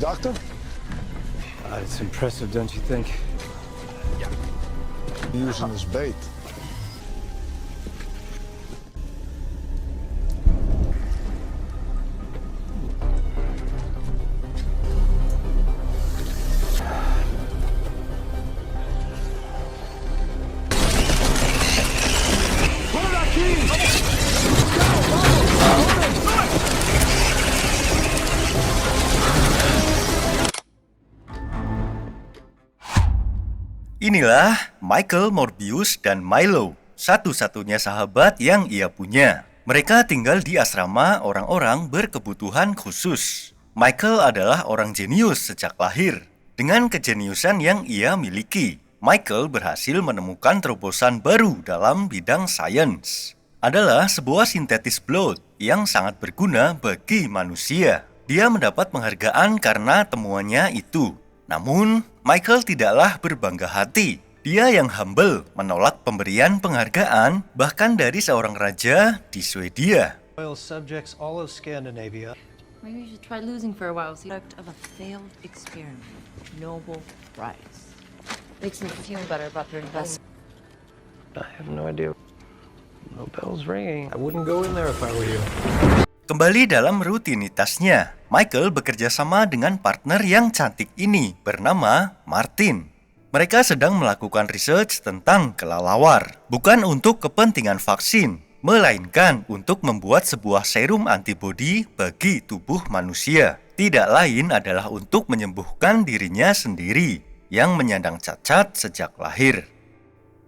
doctor? It's impressive, don't you think? Using this bait. Inilah Michael Morbius dan Milo, satu-satunya sahabat yang ia punya. Mereka tinggal di asrama orang-orang berkebutuhan khusus. Michael adalah orang jenius sejak lahir. Dengan kejeniusan yang ia miliki, Michael berhasil menemukan terobosan baru dalam bidang sains. Adalah sebuah sintetis blood yang sangat berguna bagi manusia. Dia mendapat penghargaan karena temuannya itu. Namun, Michael tidaklah berbangga hati. Dia yang humble menolak pemberian penghargaan bahkan dari seorang raja di Swedia. Royal subjects all of Scandinavia. Maybe you should try losing for a while. See, product of a failed experiment. Nobel Prize. Makes me feel better about their investment. I have no idea. No bell's ringing. I wouldn't go in there if I were you. Kembali dalam rutinitasnya, Michael bekerja sama dengan partner yang cantik ini bernama Martin. Mereka sedang melakukan research tentang kelelawar, bukan untuk kepentingan vaksin, melainkan untuk membuat sebuah serum antibodi bagi tubuh manusia. Tidak lain adalah untuk menyembuhkan dirinya sendiri yang menyandang cacat sejak lahir.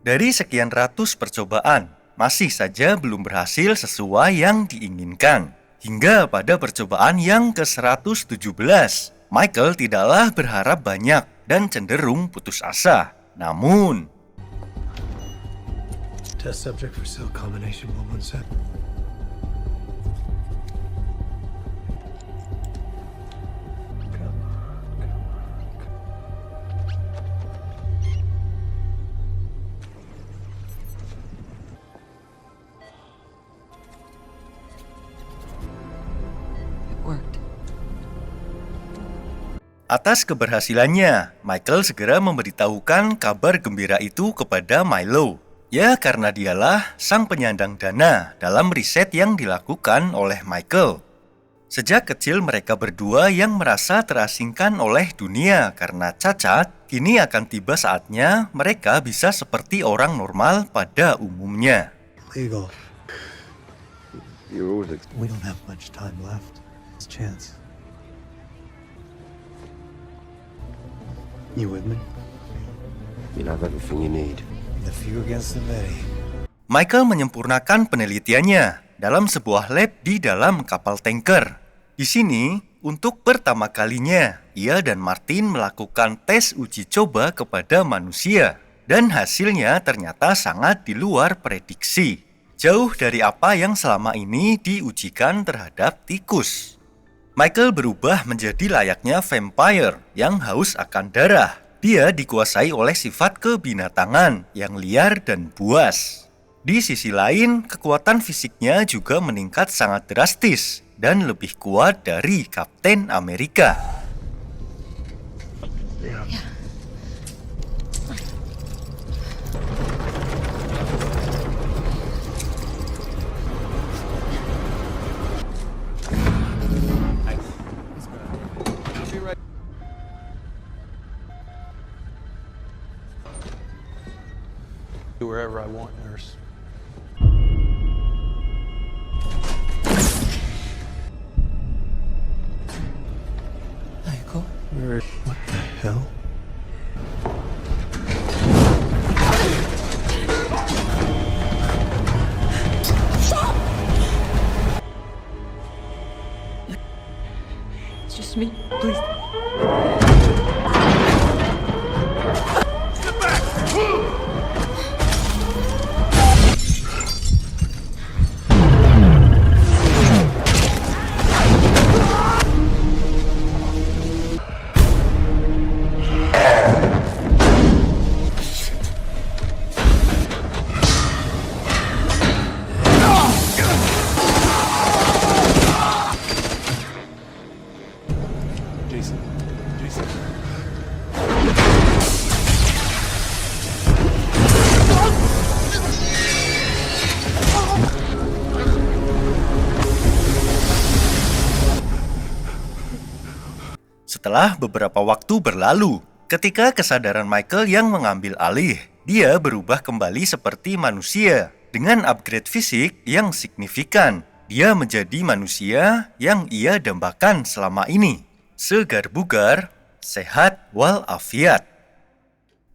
Dari sekian ratus percobaan, masih saja belum berhasil sesuai yang diinginkan. Hingga pada percobaan yang ke-117, Michael tidaklah berharap banyak dan cenderung putus asa. Namun, Test subject for cell combination 117. atas keberhasilannya, Michael segera memberitahukan kabar gembira itu kepada Milo. Ya, karena dialah sang penyandang dana dalam riset yang dilakukan oleh Michael. Sejak kecil mereka berdua yang merasa terasingkan oleh dunia karena cacat, kini akan tiba saatnya mereka bisa seperti orang normal pada umumnya. Legal. You're always We don't have much time left. It's a chance. You with me? You'll have everything you need. The few against the many. Michael menyempurnakan penelitiannya dalam sebuah lab di dalam kapal tanker. Di sini, untuk pertama kalinya, ia dan Martin melakukan tes uji coba kepada manusia. Dan hasilnya ternyata sangat di luar prediksi. Jauh dari apa yang selama ini diujikan terhadap tikus. Michael berubah menjadi layaknya vampire yang haus akan darah. Dia dikuasai oleh sifat kebinatangan yang liar dan buas. Di sisi lain, kekuatan fisiknya juga meningkat sangat drastis dan lebih kuat dari Kapten Amerika. Wherever I want, nurse. Michael? What the hell? It's just me. Please. Setelah beberapa waktu berlalu, ketika kesadaran Michael yang mengambil alih, dia berubah kembali seperti manusia dengan upgrade fisik yang signifikan. Dia menjadi manusia yang ia dambakan selama ini, segar bugar, sehat walafiat.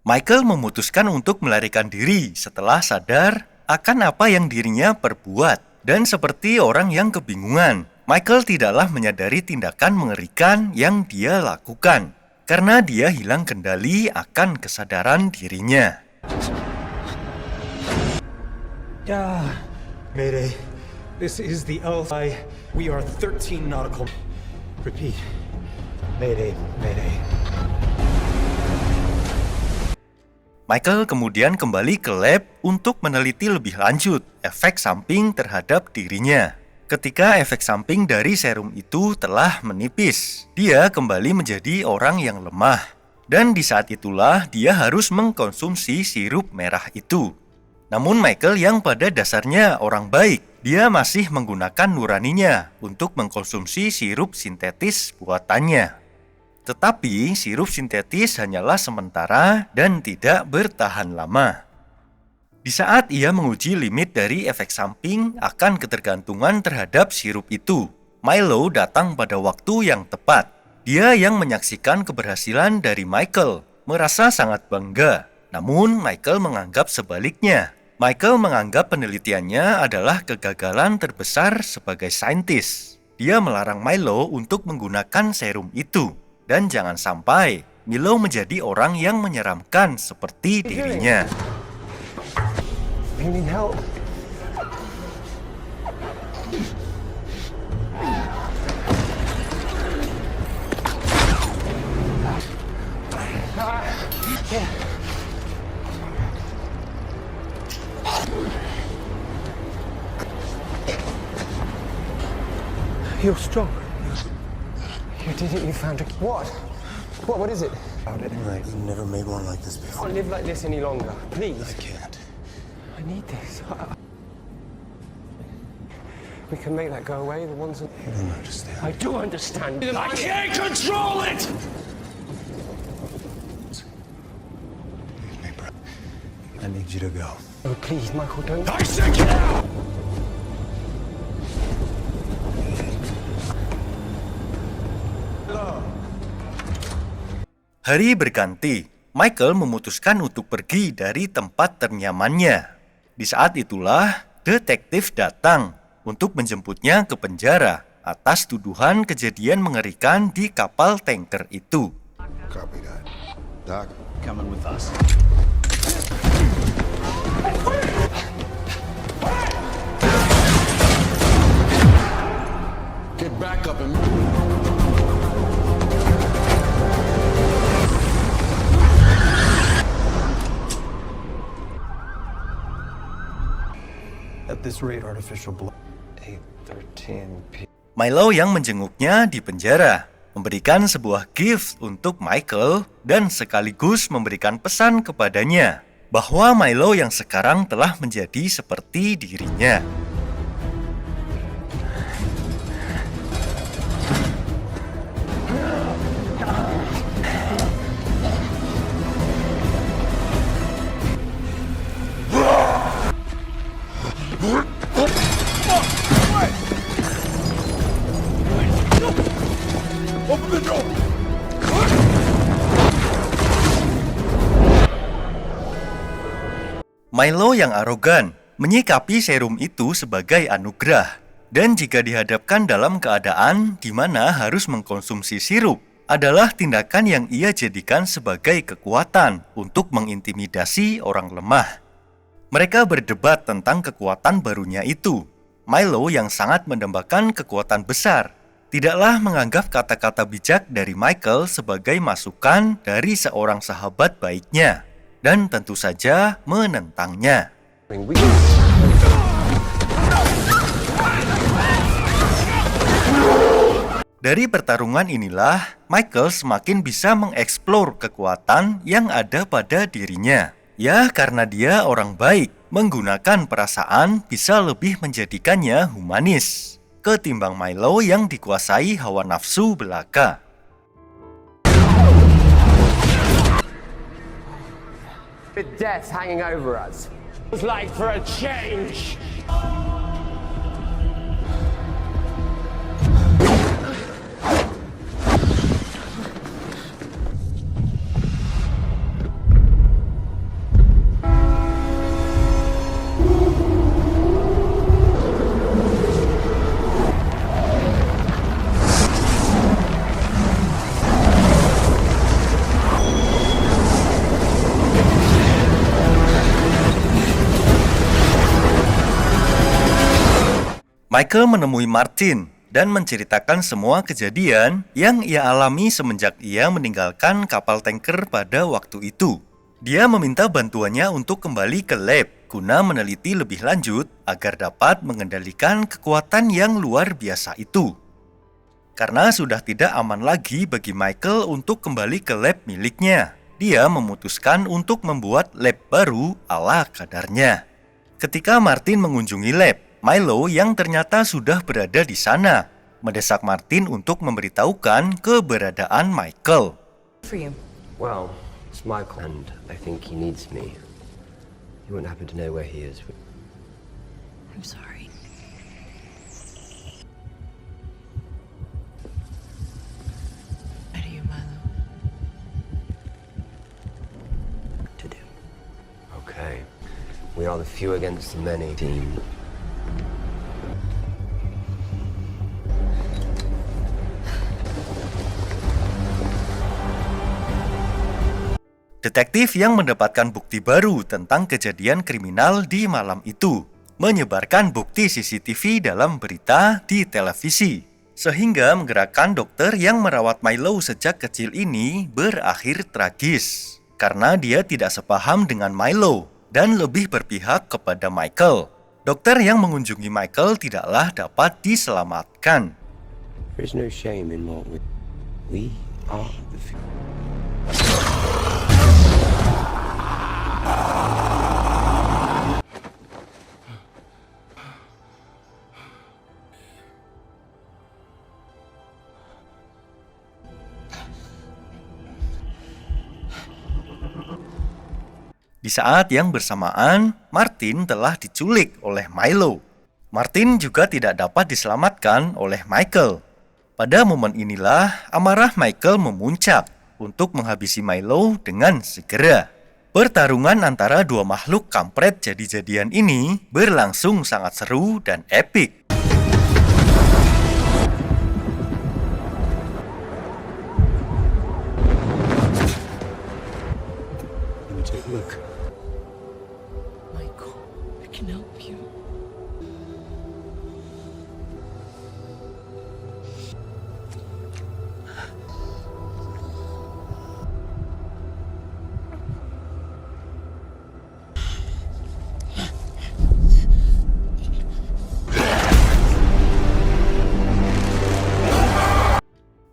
Michael memutuskan untuk melarikan diri setelah sadar akan apa yang dirinya perbuat. Dan seperti orang yang kebingungan, Michael tidaklah menyadari tindakan mengerikan yang dia lakukan karena dia hilang kendali akan kesadaran dirinya. Mayday. This is the Alpha. We are 13 nautical. Repeat. Mayday. Mayday. Michael kemudian kembali ke lab untuk meneliti lebih lanjut efek samping terhadap dirinya. Ketika efek samping dari serum itu telah menipis, dia kembali menjadi orang yang lemah. Dan di saat itulah dia harus mengkonsumsi sirup merah itu. Namun Michael yang pada dasarnya orang baik, dia masih menggunakan nuraninya untuk mengkonsumsi sirup sintetis buatannya. Tetapi sirup sintetis hanyalah sementara dan tidak bertahan lama. Di saat ia menguji limit dari efek samping akan ketergantungan terhadap sirup itu, Milo datang pada waktu yang tepat. Dia yang menyaksikan keberhasilan dari Michael, merasa sangat bangga. Namun Michael menganggap sebaliknya. Michael menganggap penelitiannya adalah kegagalan terbesar sebagai saintis. Dia melarang Milo untuk menggunakan serum itu. Dan jangan sampai Milo menjadi orang yang menyeramkan seperti dirinya. You need help. You're strong. You did it, you found a... What? What is it? We've never made one like this I before. can't live like this any longer. Please. I can't. I need this. We can make that go away, the ones that... You don't understand. I do understand. I can't control it! Hey, bro. I need you to go. Oh, please, Michael, don't... I said get out! Hari berganti, Michael memutuskan untuk pergi dari tempat ternyamannya. Di saat itulah, detektif datang untuk menjemputnya ke penjara atas tuduhan kejadian mengerikan di kapal tanker itu. Copy that. Doc? Coming with us. Get back up and... At this rate, artificial blood... 8:13 p. Milo yang menjenguknya di penjara, memberikan sebuah gift untuk Michael dan sekaligus memberikan pesan kepadanya bahwa Milo yang sekarang telah menjadi seperti dirinya. Open the door! Milo yang arogan menyikapi serum itu sebagai anugerah. Dan jika dihadapkan dalam keadaan di mana harus mengkonsumsi sirup, adalah tindakan yang ia jadikan sebagai kekuatan untuk mengintimidasi orang lemah. Mereka berdebat tentang kekuatan barunya itu. Milo yang sangat mendambakan kekuatan besar, tidaklah menganggap kata-kata bijak dari Michael sebagai masukan dari seorang sahabat baiknya, dan tentu saja menentangnya. Dari pertarungan inilah, Michael semakin bisa mengeksplor kekuatan yang ada pada dirinya. Ya, karena dia orang baik, menggunakan perasaan bisa lebih menjadikannya humanis ketimbang Milo yang dikuasai hawa nafsu belaka. With death hanging over us. It was like for a change. Michael menemui Martin dan menceritakan semua kejadian yang ia alami semenjak ia meninggalkan kapal tanker pada waktu itu. Dia meminta bantuannya untuk kembali ke lab guna meneliti lebih lanjut agar dapat mengendalikan kekuatan yang luar biasa itu. Karena sudah tidak aman lagi bagi Michael untuk kembali ke lab miliknya, dia memutuskan untuk membuat lab baru ala kadarnya. Ketika Martin mengunjungi lab, Milo yang ternyata sudah berada di sana mendesak Martin untuk memberitahukan keberadaan Michael. For you. Well, it's Michael, and I think he needs me. You wouldn't happen to know where he is? I'm sorry. How do you, Milo? To do. Okay. We are the few against the many team. Detektif yang mendapatkan bukti baru tentang kejadian kriminal di malam itu menyebarkan bukti CCTV dalam berita di televisi, sehingga menggerakkan dokter yang merawat Milo sejak kecil ini berakhir tragis karena dia tidak sepaham dengan Milo dan lebih berpihak kepada Michael. Dokter yang mengunjungi Michael tidaklah dapat diselamatkan. There is no shame in what we are the few. Di saat yang bersamaan, Martin telah diculik oleh Milo. Martin juga tidak dapat diselamatkan oleh Michael. Pada momen inilah amarah Michael memuncak untuk menghabisi Milo dengan segera. Pertarungan antara dua makhluk kampret jadi-jadian ini berlangsung sangat seru dan epik. Take a look. Michael, I can help you.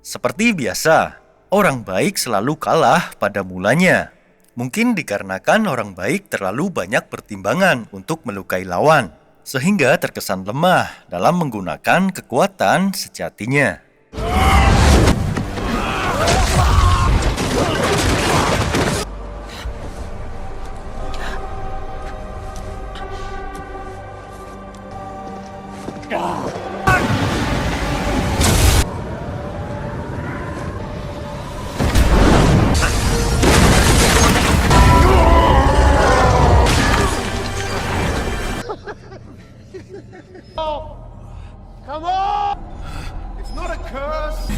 Seperti biasa, orang baik selalu kalah pada mulanya. Mungkin dikarenakan orang baik terlalu banyak pertimbangan untuk melukai lawan, sehingga terkesan lemah dalam menggunakan kekuatan sejatinya. Come on! It's not a curse!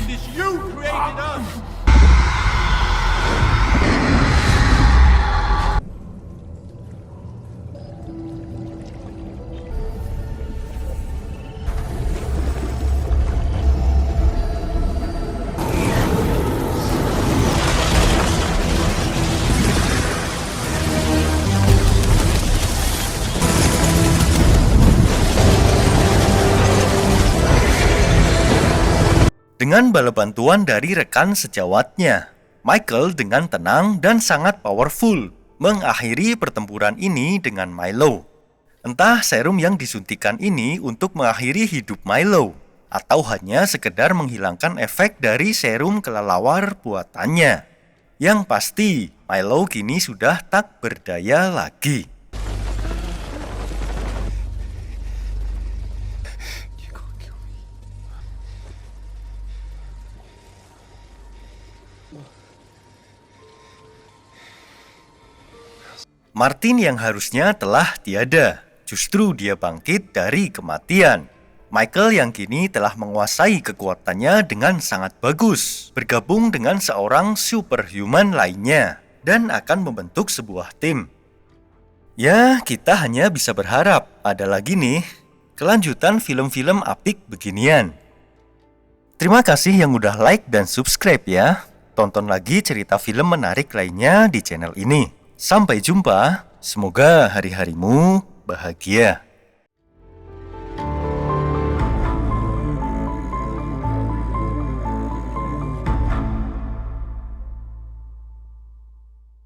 Dengan bala bantuan dari rekan sejawatnya, Michael dengan tenang dan sangat powerful mengakhiri pertempuran ini dengan Milo. Entah serum yang disuntikan ini untuk mengakhiri hidup Milo, atau hanya sekedar menghilangkan efek dari serum kelelawar buatannya. Yang pasti, Milo kini sudah tak berdaya lagi. Martin yang harusnya telah tiada, justru dia bangkit dari kematian. Michael yang kini telah menguasai kekuatannya dengan sangat bagus, bergabung dengan seorang superhuman lainnya, dan akan membentuk sebuah tim. Ya, kita hanya bisa berharap ada lagi nih kelanjutan film-film apik beginian. Terima kasih yang udah like dan subscribe ya. Tonton lagi cerita film menarik lainnya di channel ini. Sampai jumpa, semoga hari-harimu bahagia.